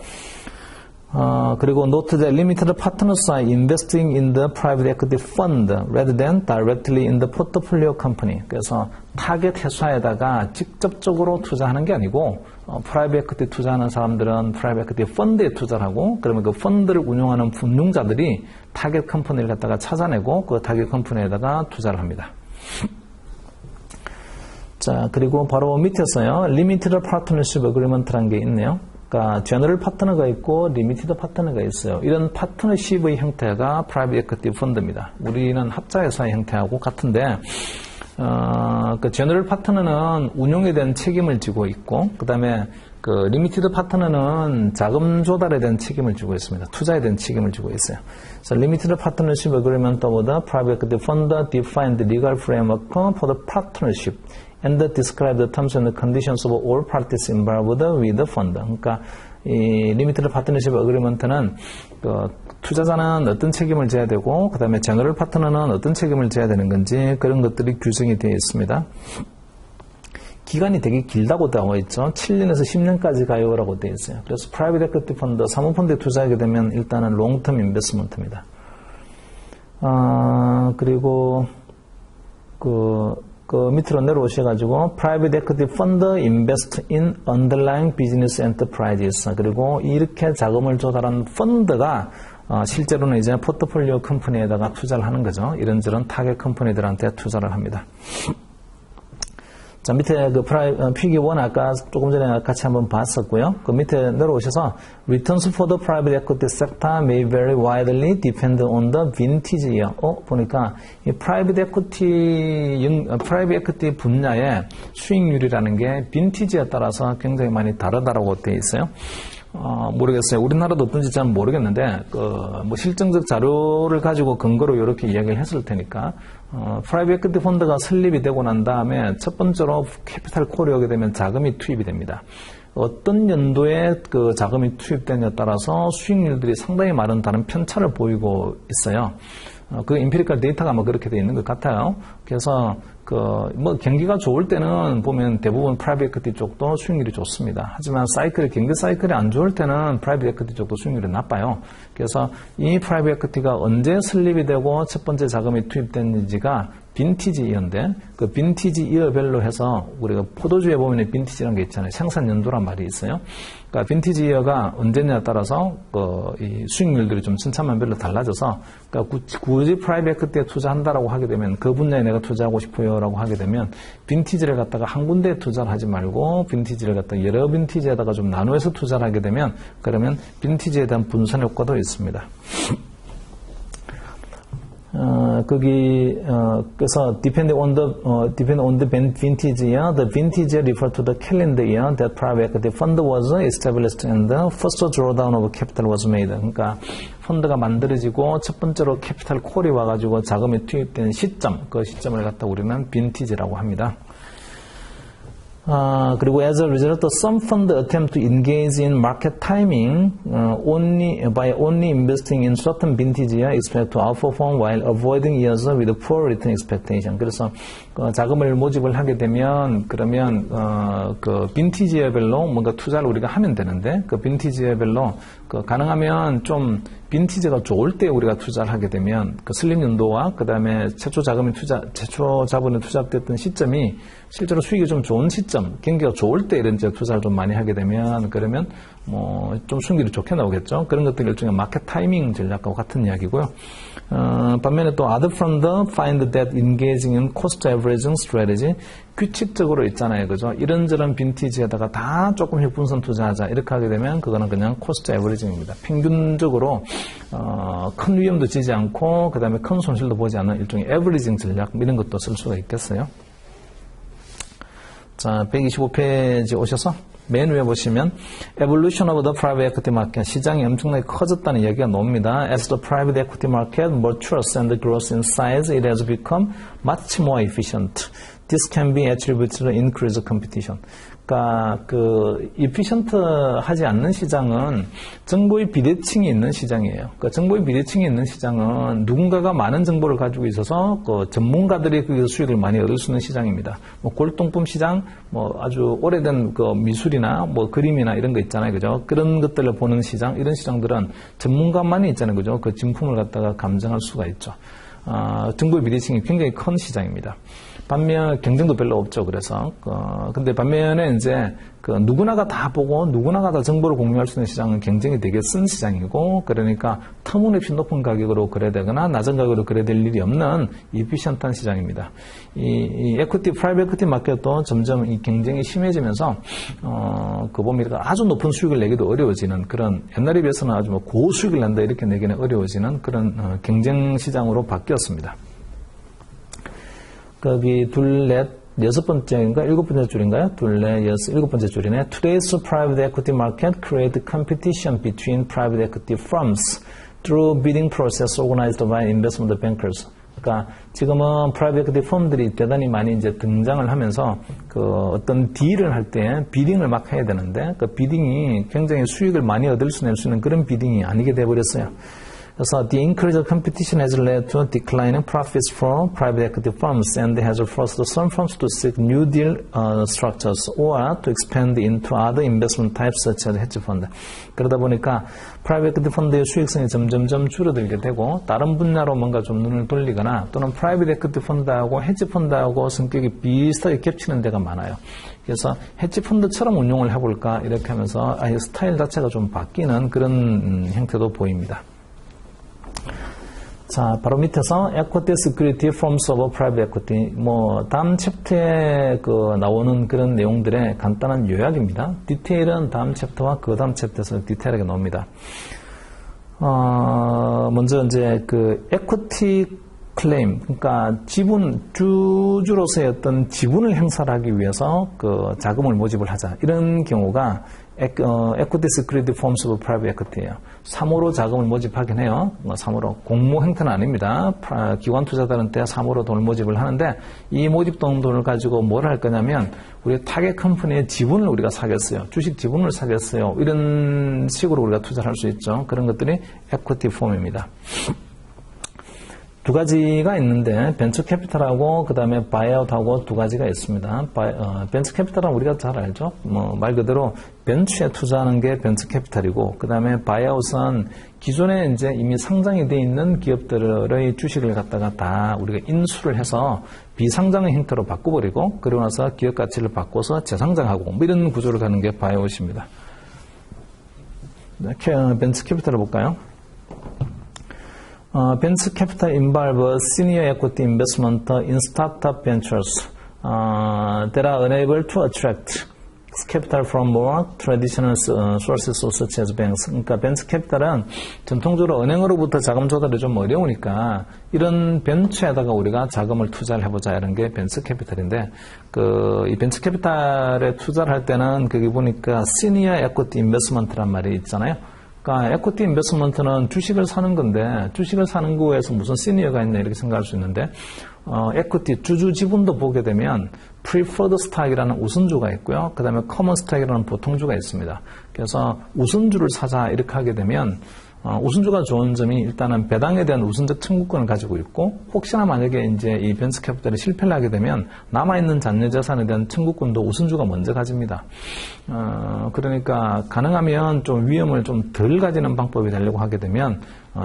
그리고 note that limited partners are investing in the private equity fund rather than directly in the portfolio company. 그래서 타겟 회사에다가 직접적으로 투자하는 게 아니고 프라이빗 에퀴티 투자하는 사람들은 프라이빗 에퀴티 펀드에 투자를 하고 그러면 그 펀드를 운용하는 운용자들이 타겟 컴퍼니를 갖다가 찾아내고 그 타겟 컴퍼니에다가 투자를 합니다. 자, 그리고 바로 밑에서요. Limited Partnership Agreement라는 게 있네요. 그러니까 제너럴 파트너가 있고 리미티드 파트너가 있어요. 이런 파트너십의 형태가 프라이빗 에퀴티 펀드입니다. 우리는 합자회사의 형태하고 같은데 그 제너럴 파트너는 운용에 대한 책임을 지고 있고 그다음에 그 리미티드 파트너는 자금 조달에 대한 책임을 지고 있습니다. 투자에 대한 책임을 지고 있어요. 그래서 Limited Partnership Agreement with the Private Equity Fund define the legal framework for the partnership and describe the terms and conditions of all parties involved with the fund. 그러니까 이 리미티드 파트너십 어그리먼트는 그 투자자는 어떤 책임을 져야 되고 그 다음에 제너럴 파트너는 어떤 책임을 져야 되는 건지 그런 것들이 규정이 되어 있습니다. 기간이 되게 길다고 되어 있죠. 7년에서 10년까지 가요라고 되어 있어요. 그래서 프라이빗 에퀴티 펀드, 사모펀드에 투자하게 되면 일단은 롱텀 인베스먼트입니다. 그리고 그 밑으로 내려오셔가지고 Private Equity Fund Invest in Underlying Business Enterprises 그리고 이렇게 자금을 조달한 펀드가 실제로는 이제 포트폴리오 컴퍼니에다가 투자를 하는 거죠. 이런저런 타겟 컴퍼니들한테 투자를 합니다. 자, 밑에 그 피기 1 아까 조금 전에 같이 한번 봤었고요. 그 밑에 내려오셔서 Returns for the private equity sector may vary widely depend on the vintage year. 보니까 이 프라이빗 에퀴티 분야의 수익률이라는 게 빈티지에 따라서 굉장히 많이 다르다라고 되어 있어요. 모르겠어요. 우리나라도 어떤지 잘 모르겠는데, 뭐 실증적 자료를 가지고 근거로 이렇게 이야기를 했을 테니까, 프라이빗 에퀴티 펀드가 설립이 되고 난 다음에 첫 번째로 캐피탈 콜이 오게 되면 자금이 투입이 됩니다. 어떤 연도에 그 자금이 투입되냐에 따라서 수익률들이 상당히 많은 다른 편차를 보이고 있어요. 그 임피리컬 데이터가 뭐 그렇게 되어 있는 것 같아요. 그래서 뭐 경기가 좋을 때는 보면 대부분 프라이빗 에퀴티 쪽도 수익률이 좋습니다. 하지만 경기 사이클이 안 좋을 때는 프라이빗 에퀴티 쪽도 수익률이 나빠요. 그래서 이 프라이빗 에퀴티가 언제 설립이 되고 첫 번째 자금이 투입됐는지가 빈티지 이어인데 그 빈티지 이어별로 해서 우리가 포도주에 보면 빈티지라는 게 있잖아요. 생산 연도란 말이 있어요. 그러니까 빈티지 이어가 언제냐에 따라서 이 수익률들이 좀 천차만별로 달라져서 그러니까 굳이 프라이빗 에퀴티에 투자한다라고 하게 되면 그 분야에 내가 투자하고 싶어요라고 하게 되면 빈티지를 갖다가 한 군데에 투자를 하지 말고 빈티지를 갖다가 여러 빈티지에다가 좀 나누어서 투자를 하게 되면 그러면 빈티지에 대한 분산 효과도 있습니다. 그래서 depend on the vintage year, the vintage year refer to the calendar year that private equity fund was established and the first drawdown of capital was made. 그러니까 펀드가 만들어지고 첫 번째로 캐피탈 콜이 와가지고 자금이 투입된 시점, 그 시점을 갖다 우리는 빈티지라고 합니다. 그리고 as a result, some fund attempt to engage in market timing by only investing in certain vintage year expect to outperform while avoiding years with poor return expectation. 그래서 자금을 모집을 하게 되면 그러면 그 빈티지 예별로 뭔가 투자를 우리가 하면 되는데 그 빈티지 예별로 가능하면 좀 빈티지가 좋을 때 우리가 투자를 하게 되면 그 설립 연도와 그 다음에 최초 자본이 투자됐던 시점이 실제로 수익이 좀 좋은 시점, 경기가 좋을 때 이런 투자를 좀 많이 하게 되면 그러면 뭐 좀 수익률이 좋게 나오겠죠. 그런 것들이 일종의 마켓 타이밍 전략과 같은 이야기고요. 반면에 또 other fund find that engaging in cost averaging strategy 규칙적으로 있잖아요. 그죠? 이런저런 빈티지에다가 다 조금씩 분산 투자하자. 이렇게 하게 되면 그거는 그냥 코스트 에버리징입니다. 평균적으로 큰 위험도 지지 않고 그 다음에 큰 손실도 보지 않는 일종의 에버리징 전략 이런 것도 쓸 수가 있겠어요. 자, 125페이지 오셔서 맨 위에 보시면 Evolution of the Private Equity Market 시장이 엄청나게 커졌다는 이야기가 나옵니다. As the private equity market matures and grows in size, it has become much more efficient. This can be attributed to increased competition. 그러니까 그 이피션트하지 않는 시장은 정보의 비대칭이 있는 시장이에요. 그 정보의 비대칭이 있는 시장은 누군가가 많은 정보를 가지고 있어서 그 전문가들이 그 수익을 많이 얻을 수 있는 시장입니다. 뭐 골동품 시장, 뭐 아주 오래된 그 미술이나 뭐 그림이나 이런 거 있잖아요, 그죠? 그런 것들을 보는 시장, 이런 시장들은 전문가만이 있잖아요, 그죠? 그 진품을 갖다가 감정할 수가 있죠. 정보의 비대칭이 굉장히 큰 시장입니다. 반면 경쟁도 별로 없죠. 그래서 근데 반면에 이제 그 누구나가 다 보고 누구나가 다 정보를 공유할 수 있는 시장은 경쟁이 되게 쓴 시장이고, 그러니까 터무니없이 높은 가격으로 거래되거나 낮은 가격으로 거래될 일이 없는 이피션트한 시장입니다. 이 에퀴티, 프라이빗 에퀴티 마켓도 점점 이 경쟁이 심해지면서 그 보면 아주 높은 수익을 내기도 어려워지는 그런, 옛날에 비해서는 아주 뭐 고수익을 낸다 이렇게 내기는 어려워지는 그런 경쟁 시장으로 바뀌었습니다. 거기 둘, 넷, 여섯 번째인가 일곱 번째 줄인가요? 둘, 넷, 여섯, 일곱 번째 줄이네. Today's private equity market create competition between private equity firms through bidding process organized by investment bankers. 그러니까 지금은 private equity firm들이 대단히 많이 이제 등장을 하면서 그 어떤 딜을 할 때 비딩을 막 해야 되는데 그 비딩이 굉장히 수익을 많이 얻을 수 있는 그런 비딩이 아니게 돼버렸어요. 그래서 the increase of competition has led to declining profits for private equity firms and has forced some firms to seek new deal structures or to expand into other investment types such as hedge fund. 그러다 보니까 private equity 펀드의 수익성이 점점점 줄어들게 되고 다른 분야로 뭔가 좀 눈을 돌리거나 또는 private equity 펀드하고 헤지 펀드하고 성격이 비슷하게 겹치는 데가 많아요. 그래서 헤지 펀드처럼 운용을 해볼까 이렇게 하면서 아예 스타일 자체가 좀 바뀌는 그런 형태도 보입니다. 자, 바로 밑에서 equity security forms of private equity. 뭐, 다음 챕터에 나오는 그런 내용들의 간단한 요약입니다. 디테일은 다음 챕터와 그 다음 챕터에서 디테일하게 나옵니다. 먼저 이제 equity claim, 그러니까 주주로서의 어떤 지분을 행사하기 위해서 자금을 모집을 하자. 이런 경우가 equity security forms of private equity예요. 3호로 자금을 모집하긴 해요. 3호로 공모 형태는 아닙니다. 기관 투자자한테 3호로 돈을 모집을 하는데 이 모집된 돈을 가지고 뭘 할 거냐면 우리 타겟 컴퍼니의 지분을 우리가 사겠어요. 주식 지분을 사겠어요. 이런 식으로 우리가 투자를 할 수 있죠. 그런 것들이 equity 폼입니다. 두 가지가 있는데 벤처 캐피탈하고 그 다음에 바이아웃하고 두 가지가 있습니다. 벤처 캐피탈은 우리가 잘 알죠. 말 그대로 벤처에 투자하는 게 벤처 캐피탈이고 그 다음에 바이아웃은 기존에 이제 이미 상장이 되어 있는 기업들의 주식을 갖다가 다 우리가 인수를 해서 비상장의 형태로 바꿔버리고 그러고 나서 기업 가치를 바꿔서 재상장하고 뭐 이런 구조를 가는 게 바이아웃입니다. 벤처 캐피탈을 볼까요? Venture capital involves senior equity investment in startup ventures that are unable to attract capital from more traditional sources such as banks. 그러니까 벤처 캐피탈은 전통적으로 은행으로부터 자금 조달이 좀 어려우니까 이런 벤처에다가 우리가 자금을 투자를 해보자 이런 게 벤처 캐피탈인데 이 벤처 캐피탈에 투자를 할 때는 거기 보니까 시니어 에쿼티 인베스트먼트란 말이 있잖아요. 그러니까 에쿼티 인베스트먼트는 주식을 사는 건데 주식을 사는 거에서 무슨 시니어가 있냐 이렇게 생각할 수 있는데 에쿼티 주주 지분도 보게 되면 preferred stock이라는 우선주가 있고요. 그 다음에 common stock이라는 보통주가 있습니다. 그래서 우선주를 사자 이렇게 하게 되면 우선주가 좋은 점이 일단은 배당에 대한 우선적 청구권을 가지고 있고 혹시나 만약에 이제 이 벤처 캐피탈이 실패를 하게 되면 남아있는 잔여 자산에 대한 청구권도 우선주가 먼저 가집니다. 그러니까 가능하면 좀 위험을 좀 덜 가지는 방법이 되려고 하게 되면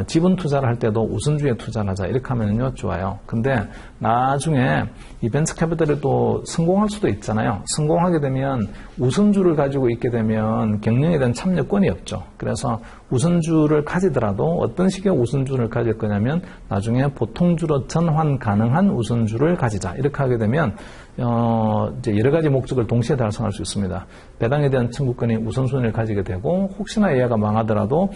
지분 투자를 할 때도 우선주에 투자를 하자 이렇게 하면요 좋아요. 근데 나중에 이 벤처 캐피탈이 또 성공할 수도 있잖아요. 성공하게 되면 우선주를 가지고 있게 되면 경영에 대한 참여권이 없죠. 그래서 우선주를 가지더라도 어떤 식의 우선주를 가질 거냐면 나중에 보통주로 전환 가능한 우선주를 가지자 이렇게 하게 되면 이제 여러 가지 목적을 동시에 달성할 수 있습니다. 배당에 대한 청구권이 우선순위를 가지게 되고 혹시나 얘가 망하더라도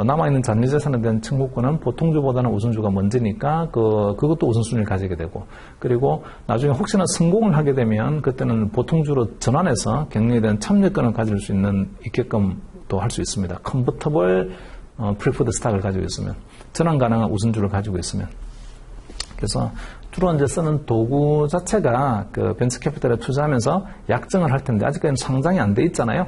남아있는 잔여재산에 대한 청구권은 보통주보다는 우선주가 먼저니까 그것도 우선순위를 가지게 되고 그리고 나중에 혹시나 성공을 하게 되면 그때는 보통주로 전환해서 경영에 대한 참여권을 가질 수 있게끔 또 할 수 있습니다. 컨버터블 프리퍼드 스탁을 가지고 있으면 전환 가능한 우선주를 가지고 있으면 그래서 주로 이제 쓰는 도구 자체가 그 벤처 캐피탈에 투자하면서 약정을 할 텐데 아직까지는 상장이 안 돼 있잖아요.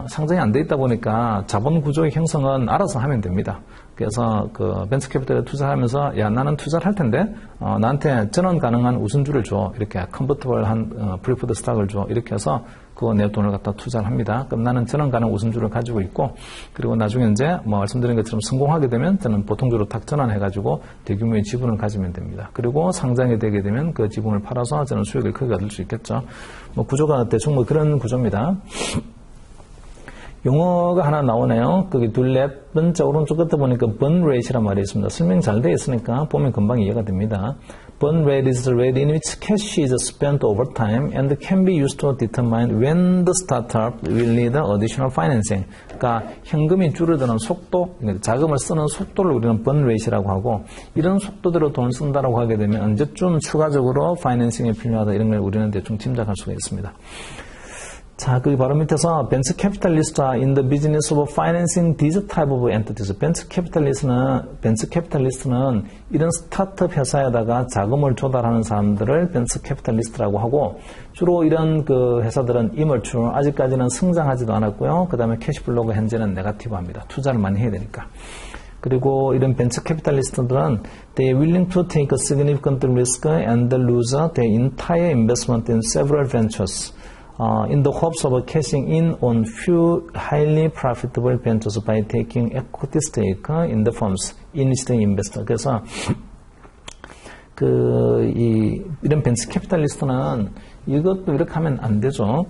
상장이 안 돼 있다 보니까 자본 구조의 형성은 알아서 하면 됩니다. 그래서 그 벤처 캐피탈에 투자하면서 야 나는 투자를 할 텐데 나한테 전환 가능한 우선주를 줘. 이렇게 컨버터블한 프리퍼드 스탁을 줘. 이렇게 해서 그거 내 돈을 갖다 투자를 합니다. 그럼 나는 전환 가능한 우선주를 가지고 있고 그리고 나중에 이제 뭐 말씀드린 것처럼 성공하게 되면 저는 보통주로 딱 전환해가지고 대규모의 지분을 가지면 됩니다. 그리고 상장이 되게 되면 그 지분을 팔아서 저는 수익을 크게 얻을 수 있겠죠. 뭐 구조가 대충 뭐 그런 구조입니다. 용어가 하나 나오네요. 거기 넷 번째 오른쪽 끝에 보니까 burn rate이란 말이 있습니다. 설명 잘 되어 있으니까 보면 금방 이해가 됩니다. Burn rate is the rate in which cash is spent over time and can be used to determine when the startup will need additional financing. 그러니까 현금이 줄어드는 속도, 자금을 쓰는 속도를 우리는 burn rate이라고 하고 이런 속도대로 돈을 쓴다라고 하게 되면 언제쯤 추가적으로 파이낸싱이 필요하다 이런 걸 우리는 대충 짐작할 수가 있습니다. 자, 그 바로 밑에서 벤처 캐피탈리스트 in the business of financing these type of entities. 벤처 캐피탈리스트는 이런 스타트업 회사에다가 자금을 조달하는 사람들을 벤처 캐피탈리스트라고 하고 주로 이런 그 회사들은 immature, 아직까지는 성장하지도 않았고요. 그 다음에 캐시플로우가 현재는 네거티브합니다. 투자를 많이 해야 되니까. 그리고 이런 벤처 캐피탈리스트들은 they are willing to take a significant risk and lose their entire investment in several ventures. In the hopes of cashing in on few highly profitable ventures by taking equity stake in the firms in which they invest. 그래서 이런 벤처 캐피탈리스트는 이것도 이렇게 하면 안 되죠.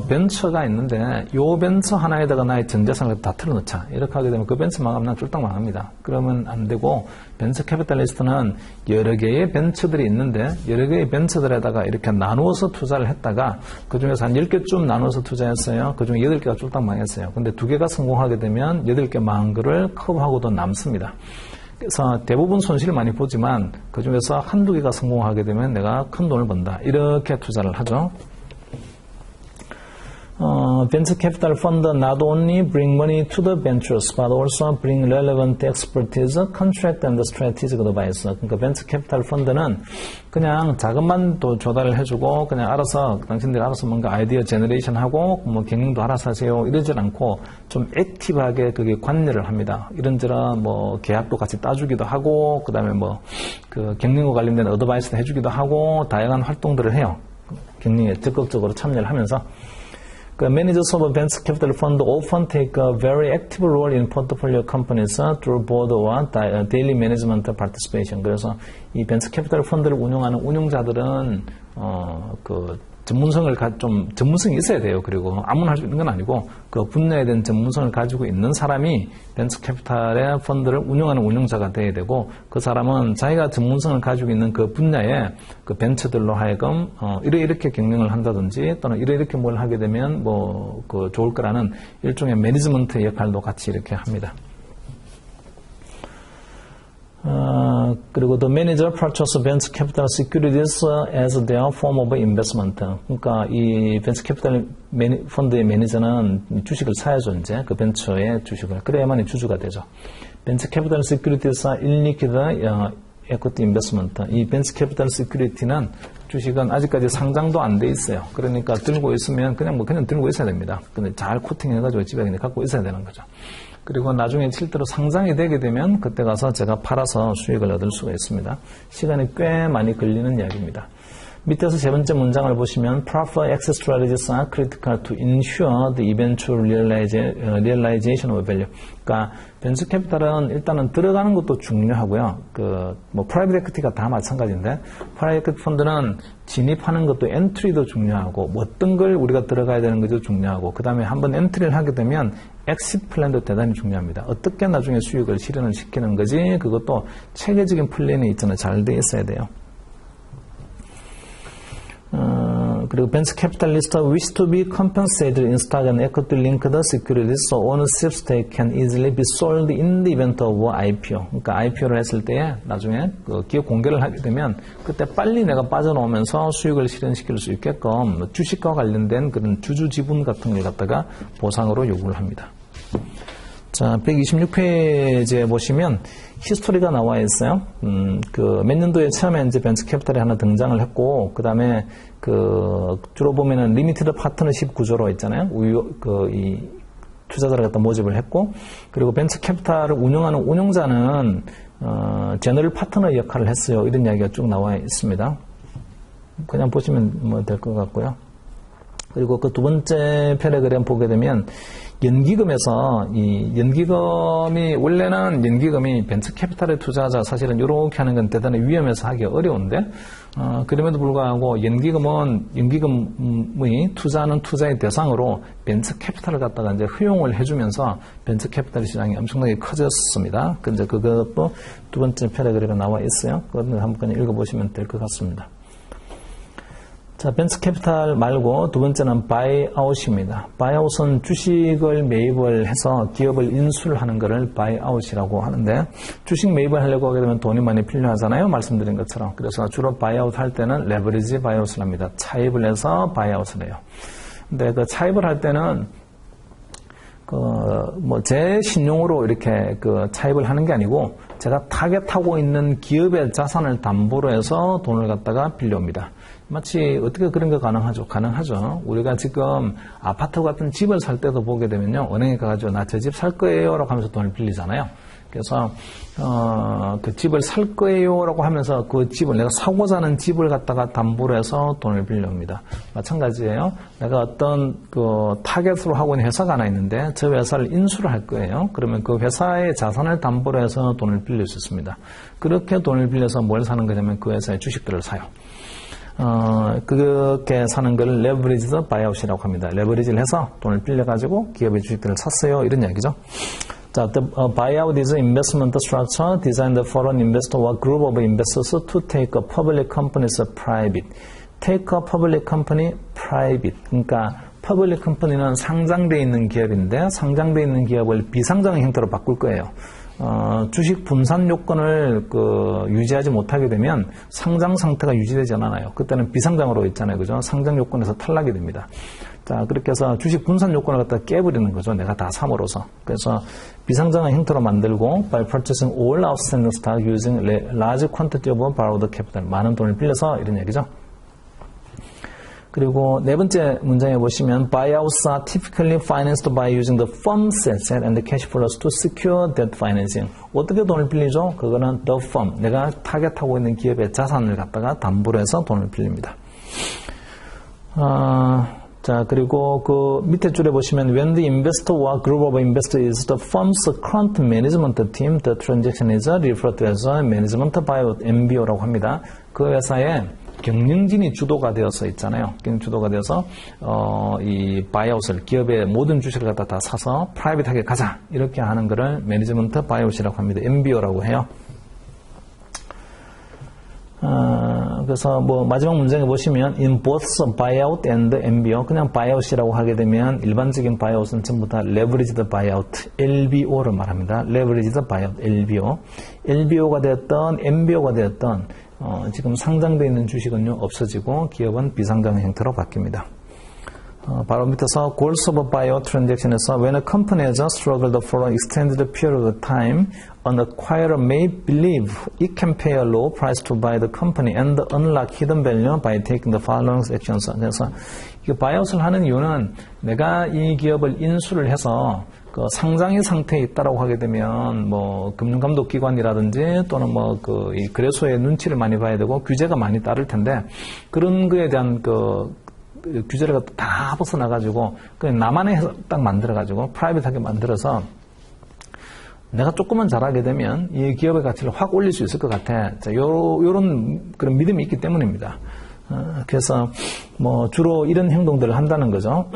벤처가 있는데 요 벤처 하나에다가 나의 전 재산을 다 틀어놓자. 이렇게 하게 되면 그 벤처 망하면 난 쫄딱 망합니다. 그러면 안 되고 벤처 캐피탈리스트는 여러 개의 벤처들이 있는데 여러 개의 벤처들에다가 이렇게 나누어서 투자를 했다가 그중에서 한 10개쯤 나누어서 투자했어요. 그중에 8개가 쫄딱 망했어요. 근데 2개가 성공하게 되면 8개 망한 거를 커버하고도 남습니다. 그래서 대부분 손실을 많이 보지만 그 중에서 한두 개가 성공하게 되면 내가 큰 돈을 번다. 이렇게 투자를 하죠. Venture capital fund not only bring money to the ventures, but also bring relevant expertise, contract and strategic advice. 그러니까 벤처 캐피탈 펀드는 그냥 자금만 또 조달을 해주고 그냥 알아서 당신들이 알아서 뭔가 아이디어 제너레이션하고 뭐 경영도 알아서 하세요 이러질 않고 좀 액티브하게 그게 관여를 합니다. 이런저런 뭐 계약도 같이 따주기도 하고 그다음에 뭐 그 경영과 관련된 어드바이스도 해주기도 하고 다양한 활동들을 해요. 경영에 적극적으로 참여를 하면서. Managers of a venture capital fund often take a very active role in portfolio companies through board or daily management participation. 그래서 이 벤처 캐피탈 펀드를 운영하는 운용자들은 전문성이 있어야 돼요. 그리고 아무나 할 수 있는 건 아니고 그 분야에 대한 전문성을 가지고 있는 사람이 벤처 캐피탈의 펀드를 운영하는 운용자가 돼야 되고 그 사람은 자기가 전문성을 가지고 있는 그 분야에 그 벤처들로 하여금 이렇게 경영을 한다든지 또는 이렇게 뭘 하게 되면 좋을 거라는 일종의 매니지먼트 역할도 같이 이렇게 합니다. 그리고 the manager purchase venture capital securities as their form of investment. 그러니까 이 벤처 캐피탈 펀드의 매니저는 주식을 사야죠, 이제. 그 벤처의 주식을. 그래야만이 주주가 되죠. 벤처 캐피탈 시큐리티스 일리퀴드 에코티 인베스먼트. 이 벤처 캐피탈 시큐리티는 주식은 아직까지 상장도 안 돼 있어요. 그러니까 들고 있으면 그냥 들고 있어야 됩니다. 근데 잘 코팅해가지고 집에 그냥 갖고 있어야 되는 거죠. 그리고 나중에 실제로 상장이 되게 되면 그때 가서 제가 팔아서 수익을 얻을 수가 있습니다. 시간이 꽤 많이 걸리는 이야기입니다. 밑에서 세 번째 문장을 보시면 proper exit strategies are critical to ensure the eventual realization of value. 그러니까 벤처 캐피탈은 일단은 들어가는 것도 중요하고요. 프라이빗 에퀴티가 다 마찬가지인데 프라이빗 에퀴티 펀드는 진입하는 것도 엔트리도 중요하고 어떤 걸 우리가 들어가야 되는 것도 중요하고 그 다음에 한번 엔트리를 하게 되면 엑시트 플랜도 대단히 중요합니다. 어떻게 나중에 수익을 실현을 시키는 거지 그것도 체계적인 플랜이 있잖아요. 잘 돼 있어야 돼요. 그리고 벤처 캐피탈리스트 wish to be compensated in stock and equity linked securities so ownership stake can easily be sold in the event of IPO. 그러니까 IPO를 했을 때에 나중에 기업 공개를 하게 되면 그때 빨리 내가 빠져나오면서 수익을 실현시킬 수 있게끔 주식과 관련된 그런 주주 지분 같은 걸 갖다가 보상으로 요구를 합니다. 자, 126페이지에 보시면 히스토리가 나와 있어요. 그 몇 년도에 처음에 이제 벤처 캐피탈이 하나 등장을 했고, 그 다음에 그 주로 보면은 리미티드 파트너십 구조로 있잖아요. 이 투자자를 갖다 모집을 했고, 그리고 벤처 캐피탈을 운영하는 운용자는 제너럴 파트너 역할을 했어요. 이런 이야기가 쭉 나와 있습니다. 그냥 보시면 뭐 될 것 같고요. 그리고 그 두 번째 패러그램 보게 되면 연기금에서 이 연기금이 원래는 연기금이 벤처 캐피탈에 투자하자 사실은 이렇게 하는 건 대단히 위험해서 하기 어려운데 그럼에도 불구하고 연기금이 투자하는 투자의 대상으로 벤처 캐피탈을 갖다가 이제 허용을 해주면서 벤처 캐피탈 시장이 엄청나게 커졌습니다. 근데 그것도 두 번째 패러그램에 나와 있어요. 그거는 한번 읽어보시면 될 것 같습니다. 자, 벤처 캐피탈 말고 두 번째는 바이아웃입니다. 바이아웃은 주식을 매입을 해서 기업을 인수를 하는 것을 바이아웃이라고 하는데, 주식 매입을 하려고 하게 되면 돈이 많이 필요하잖아요. 말씀드린 것처럼. 그래서 주로 바이아웃 할 때는 레버리지 바이아웃을 합니다. 차입을 해서 바이아웃을 해요. 근데 그 차입을 할 때는 제 신용으로 이렇게 차입을 하는 게 아니고, 제가 타겟하고 있는 기업의 자산을 담보로 해서 돈을 갖다가 빌려옵니다. 마치 어떻게 그런 게 가능하죠? 가능하죠. 우리가 지금 아파트 같은 집을 살 때도 보게 되면요, 은행에 가가지고 나 저 집 살 거예요 라고 하면서 돈을 빌리잖아요. 그래서 그 집을 살 거예요 라고 하면서 그 집을 내가 사고자 하는 집을 갖다가 담보로 해서 돈을 빌려옵니다. 마찬가지예요. 내가 어떤 그 타겟으로 하고 있는 회사가 하나 있는데 저 회사를 인수를 할 거예요. 그러면 그 회사의 자산을 담보로 해서 돈을 빌릴 수 있습니다. 그렇게 돈을 빌려서 뭘 사는 거냐면 그 회사의 주식들을 사요. 그렇게 사는 걸 레버리지드 바이아웃이라고 합니다. 레버리지를 해서 돈을 빌려가지고 기업의 주식들을 샀어요. 이런 이야기죠. 자, the buyout is an investment structure designed for an investor or group of investors to take a public companies private. Take a public company private. 그러니까 public company는 상장되어 있는 기업인데 상장되어 있는 기업을 비상장 형태로 바꿀 거예요. 주식 분산 요건을 유지하지 못하게 되면 상장 상태가 유지되지 않아요. 그때는 비상장으로 있잖아요. 그죠? 상장 요건에서 탈락이 됩니다. 자, 그렇게 해서 주식 분산 요건을 갖다 깨버리는 거죠. 내가 다 삼으로서. 그래서 비상장의 형태로 만들고 by purchasing all outstanding stock using large quantity of borrowed capital. 많은 돈을 빌려서 이런 얘기죠. 그리고 네 번째 문장에 보시면 buyouts are typically financed by using the firm's asset and the cash flows to secure that financing. 어떻게 돈을 빌리죠? 그거는 the firm, 내가 타겟하고 있는 기업의 자산을 갖다가 담보로 해서 돈을 빌립니다. 자, 그리고 그 밑에 줄에 보시면 when the investor or group of investors is the firm's current management team, the transaction is referred to as a management buyout, MBO라고 합니다. 그 회사에 경영진이 주도가 되어서 있잖아요. 주도가 되어서 이 바이아웃을 기업의 모든 주식을 갖다 다 사서 프라이빗하게 가자 이렇게 하는 거를 매니지먼트 바이아웃이라고 합니다. MBO라고 해요. 그래서 뭐 마지막 문장에 보시면 in both buyout and MBO 그냥 buyout이라고 하게 되면 일반적인 buyout은 전부 다 leveraged buyout LBO를 말합니다. leveraged buyout LBO LBO가 되었던 MBO가 되었던 지금 상장되어 있는 주식은요 없어지고 기업은 비상장 형태로 바뀝니다. 바로 밑에서 goals of a buyout transaction에서 when a company has struggled for an extended period of time, an acquirer may believe it can pay a low price to buy the company and unlock hidden value by taking the following actions. 그래서 이 바이아웃을 하는 이유는 내가 이 기업을 인수를 해서 그 상장의 상태에 있다라고 하게 되면 뭐 금융감독기관이라든지 또는 뭐 이 거래소의 눈치를 많이 봐야 되고 규제가 많이 따를 텐데 그런 거에 대한 규제를 다 벗어나가지고 그냥 나만의 해서 딱 만들어가지고 프라이빗하게 만들어서 내가 조금만 잘하게 되면 이 기업의 가치를 확 올릴 수 있을 것 같아. 자, 요런 그런 믿음이 있기 때문입니다. 그래서 뭐 주로 이런 행동들을 한다는 거죠.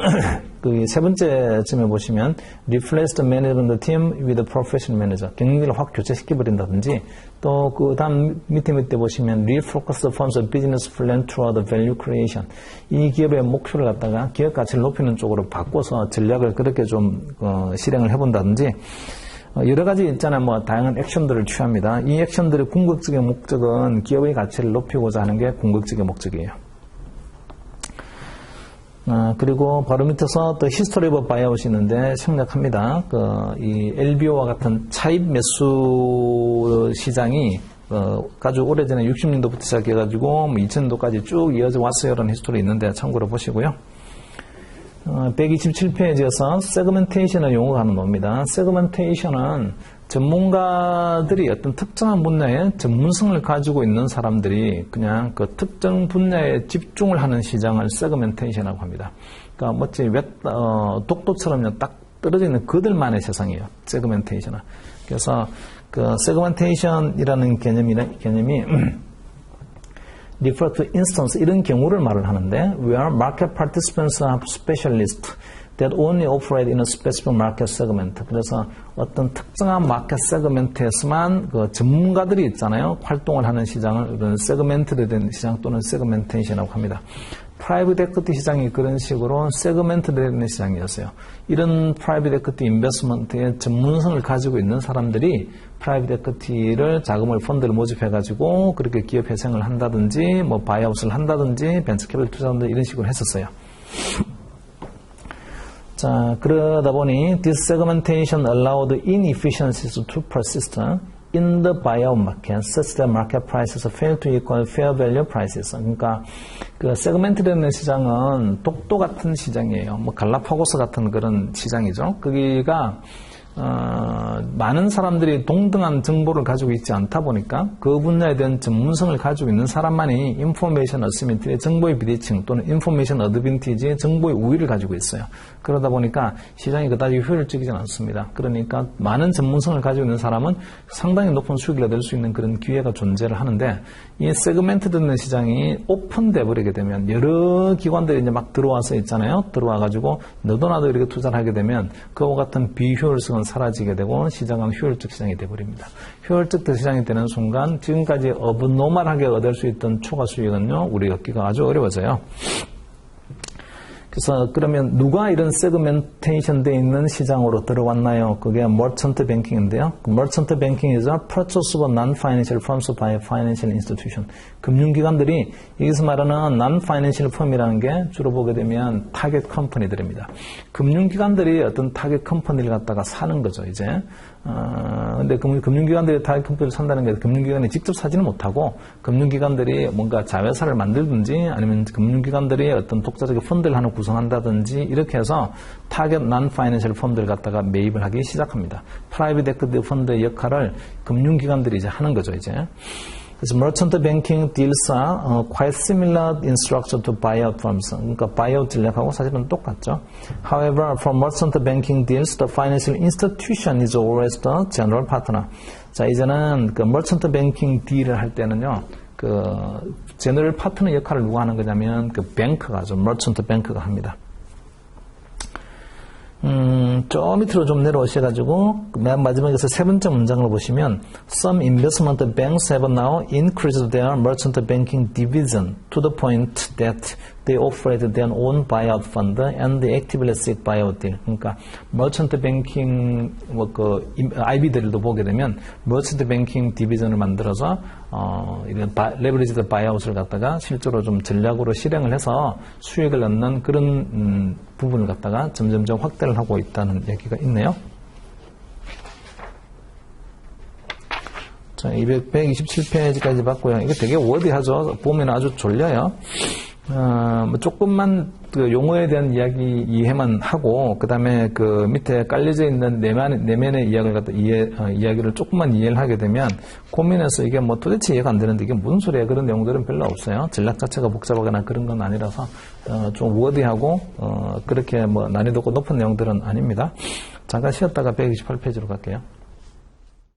그 세 번째쯤에 보시면 replace the management team with a professional manager. 경영진을 확 교체시켜 버린다든지 또 그 다음 밑에 보시면 refocus the firm's business plan toward value creation. 이 기업의 목표를 갖다가 기업 가치를 높이는 쪽으로 바꿔서 전략을 그렇게 좀 실행을 해본다든지. 여러 가지 있잖아요. 뭐 다양한 액션들을 취합니다. 이 액션들의 궁극적인 목적은 기업의 가치를 높이고자 하는 게 궁극적인 목적이에요. 그리고 바로 밑에서 또 히스토리 오브 바이아웃이 있는데 생략합니다. 이 LBO와 같은 차입 매수 시장이 아주 오래전에 60년도부터 시작해가지고 2000년도까지 쭉 이어져 왔어요라는 히스토리 있는데 참고로 보시고요. 127페이지에서 세그멘테이션을 용어하는 겁니다. 세그멘테이션은 전문가들이 어떤 특정한 분야에 전문성을 가지고 있는 사람들이 그냥 그 특정 분야에 집중을 하는 시장을 세그멘테이션이라고 합니다. 그러니까 마치 독도처럼 딱 떨어져 있는 그들만의 세상이에요. 세그멘테이션은. 그래서 그 세그멘테이션이라는 개념이 refer to instance 이런 경우를 말을 하는데 where market participants are specialists that only operate in a specific market segment. 그래서 어떤 특정한 마켓 세그멘트에서만 그 전문가들이 있잖아요. 활동을 하는 시장을 이런 세그멘트로 된 시장 또는 세그멘테이션이라고 합니다. 프라이빗 에쿼티 시장이 그런 식으로 세그멘트되는 시장이었어요. 이런 프라이빗 에쿼티 인베스트먼트의 전문성을 가지고 있는 사람들이 프라이빗 에쿼티를 자금을 펀드를 모집해가지고 그렇게 기업 회생을 한다든지 뭐 바이아웃을 한다든지 벤처 캐피탈 투자한다 이런 식으로 했었어요. 자, 그러다 보니 this segmentation allowed inefficiencies to persist in the buyout market such that market prices fail to equal fair value prices. 그러니까 그 세그멘트되는 시장은 독도 같은 시장이에요. 뭐 갈라파고스 같은 그런 시장이죠. 거기가 많은 사람들이 동등한 정보를 가지고 있지 않다 보니까 그 분야에 대한 전문성을 가지고 있는 사람만이 인포메이션 어시미티의 정보의 비대칭 또는 인포메이션 어드밴티지의 정보의 우위를 가지고 있어요. 그러다 보니까 시장이 그다지 효율적이진 않습니다. 그러니까 많은 전문성을 가지고 있는 사람은 상당히 높은 수익을 얻을 수 있는 그런 기회가 존재를 하는데 이 세그멘트 되는 시장이 오픈돼 버리게 되면 여러 기관들이 이제 막 들어와서 있잖아요. 들어와 가지고 너도 나도 이렇게 투자를 하게 되면 그와 같은 비효율성은 사라지게 되고 시장은 효율적 시장이 되어버립니다. 효율적 시장이 되는 순간 지금까지 어브노멀하게 얻을 수 있던 초과 수익은요 우리 얻기가 아주 어려워져요. 그래서 그러면 누가 이런 세그멘테이션 되어 있는 시장으로 들어왔나요? 그게 머천트 뱅킹인데요. 머천트 뱅킹 is a purchase of non-financial firms by a financial institution. 금융기관들이 여기서 말하는 non-financial firm이라는 게 주로 보게 되면 타겟 컴퍼니들입니다. 금융기관들이 어떤 타겟 컴퍼니를 갖다가 사는 거죠, 이제. 근데 금융기관들이 타겟 컴퍼니를 산다는 게 금융기관이 직접 사지는 못하고 금융기관들이 뭔가 자회사를 만들든지 아니면 금융기관들이 어떤 독자적인 펀드를 하나 구성한다든지 이렇게 해서 타겟 non-financial 펀드를 갖다가 매입을 하기 시작합니다. 프라이빗 에쿼티 펀드의 역할을 금융기관들이 이제 하는 거죠, 이제. 그래서 merchant banking deals are quite similar in structure to buyout firms. 그러니까 buyout 전략하고 사실은 똑같죠. However, for merchant banking deals, the financial institution is always the general partner. 자, 이제는 그 merchant banking 딜을 할 때는요, 그 제너럴 파트너 역할을 누가 하는 거냐면 그 뱅크가 하죠. merchant 뱅크가 합니다. 저 밑으로 좀 내려오셔가지고 맨 마지막에서 세 번째 문장을 보시면 Some investment banks have now increased their merchant banking division to the point that they operate their own buyout fund and they actively seek buyout deal. 그러니까 merchant banking IB들도 보게 되면 merchant banking 디비전을 만들어서 이런 레버리지드 바이아웃을 갖다가 실제로 좀 전략으로 실행을 해서 수익을 얻는 그런 부분을 갖다가 점점점 확대를 하고 있다는 얘기가 있네요. 자, 127페이지까지 봤고요. 이거 되게 워디하죠. 보면 아주 졸려요. 뭐 조금만 그 용어에 대한 이해만 하고 그 다음에 그 밑에 깔려져 있는 내면의 이야기를 조금만 이해를 하게 되면 고민해서 이게 뭐 도대체 이해가 안 되는데 이게 무슨 소리야 그런 내용들은 별로 없어요. 전략 자체가 복잡하거나 그런 건 아니라서 좀 워디하고 그렇게 뭐 난이도가 높은 내용들은 아닙니다. 잠깐 쉬었다가 128페이지로 갈게요.